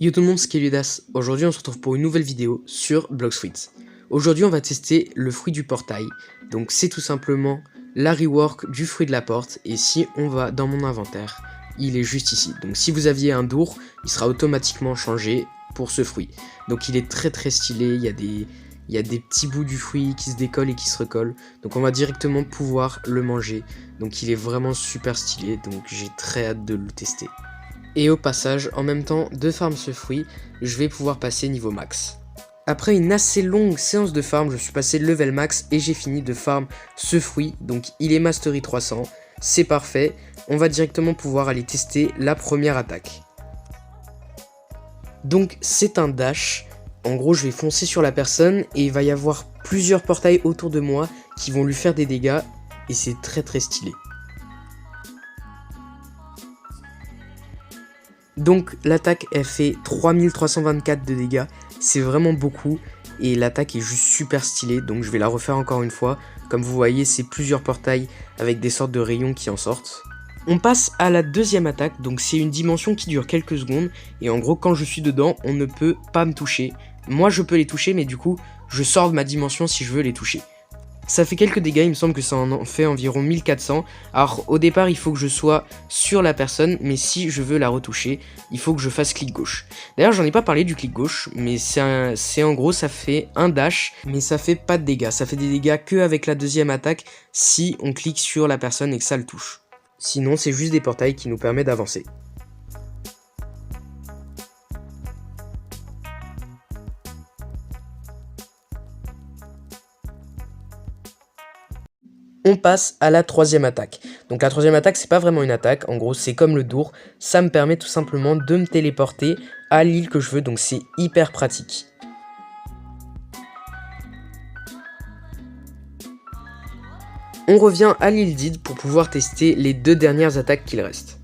Yo tout le monde, c'est Keludas. Aujourd'hui on se retrouve pour une nouvelle vidéo sur Bloxfruit. Aujourd'hui on va tester le fruit du portail. Donc c'est tout simplement la rework du fruit de la porte. Et si on va dans mon inventaire, il est juste ici. Donc si vous aviez un dour, il sera automatiquement changé pour ce fruit. Donc il est très stylé, il y a des petits bouts du fruit qui se décollent et qui se recollent. Donc on va directement pouvoir le manger. Donc il est vraiment super stylé, donc j'ai très hâte de le tester. Et au passage, en même temps de farm ce fruit, je vais pouvoir passer niveau max. Après une assez longue séance de farm, je suis passé level max et j'ai fini de farm ce fruit. Donc il est mastery 300, c'est parfait. On va directement pouvoir aller tester la première attaque. Donc c'est un dash. En gros, je vais foncer sur la personne et il va y avoir plusieurs portails autour de moi qui vont lui faire des dégâts. Et c'est très stylé. Donc l'attaque elle fait 3324 de dégâts, c'est vraiment beaucoup et l'attaque est juste super stylée, donc je vais la refaire encore une fois. Comme vous voyez, c'est plusieurs portails avec des sortes de rayons qui en sortent. On passe à la deuxième attaque, donc c'est une dimension qui dure quelques secondes et en gros quand je suis dedans on ne peut pas me toucher. Moi je peux les toucher mais du coup je sors de ma dimension si je veux les toucher. Ça fait quelques dégâts, il me semble que ça en fait environ 1400. Alors au départ il faut que je sois sur la personne, mais si je veux la retoucher, il faut que je fasse clic gauche. D'ailleurs j'en ai pas parlé du clic gauche, mais c'est en gros ça fait un dash, mais ça fait pas de dégâts. Ça fait des dégâts que avec la deuxième attaque si on clique sur la personne et que ça le touche. Sinon c'est juste des portails qui nous permettent d'avancer. On passe à la troisième attaque. Donc la troisième attaque, c'est pas vraiment une attaque, en gros c'est comme le dour, ça me permet tout simplement de me téléporter à l'île que je veux, donc c'est hyper pratique. On revient à l'île d'Id pour pouvoir tester les deux dernières attaques qu'il reste.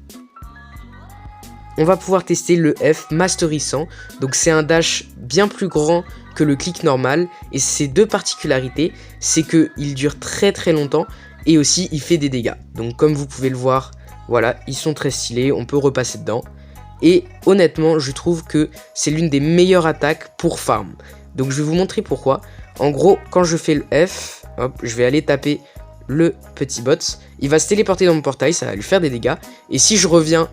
On va pouvoir tester le F Mastery 100, donc c'est un dash bien plus grand que le clic normal, et ses deux particularités, c'est qu'il dure très longtemps, et aussi il fait des dégâts. Donc comme vous pouvez le voir, voilà, ils sont très stylés, on peut repasser dedans, et honnêtement je trouve que c'est l'une des meilleures attaques pour farm. Donc je vais vous montrer pourquoi. En gros, quand je fais le F, hop, je vais aller taper le petit bot, il va se téléporter dans mon portail, ça va lui faire des dégâts, et si je reviens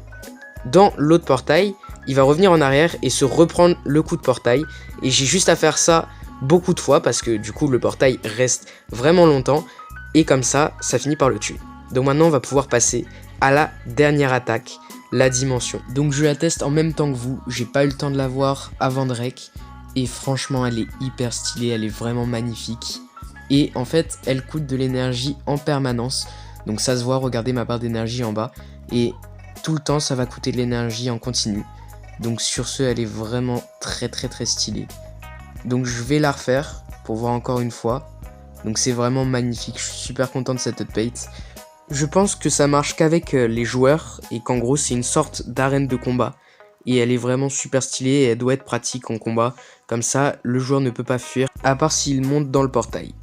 dans l'autre portail, il va revenir en arrière et se reprendre le coup de portail. Et j'ai juste à faire ça beaucoup de fois parce que du coup le portail reste vraiment longtemps. Et comme ça, ça finit par le tuer. Donc maintenant on va pouvoir passer à la dernière attaque, la dimension. Donc je la teste en même temps que vous, j'ai pas eu le temps de la voir avant de rec. Et franchement elle est hyper stylée, elle est vraiment magnifique. Et en fait elle coûte de l'énergie en permanence. Donc ça se voit, regardez ma barre d'énergie en bas. Et tout le temps ça va coûter de l'énergie en continu. Donc sur ce elle est vraiment très stylée. Donc je vais la refaire pour voir encore une fois. Donc c'est vraiment magnifique, je suis super content de cette update. Je pense que ça marche qu'avec les joueurs et qu'en gros c'est une sorte d'arène de combat. Et elle est vraiment super stylée et elle doit être pratique en combat. Comme ça le joueur ne peut pas fuir à part s'il monte dans le portail.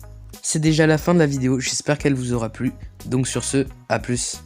C'est déjà la fin de la vidéo, j'espère qu'elle vous aura plu. Donc sur ce, à plus.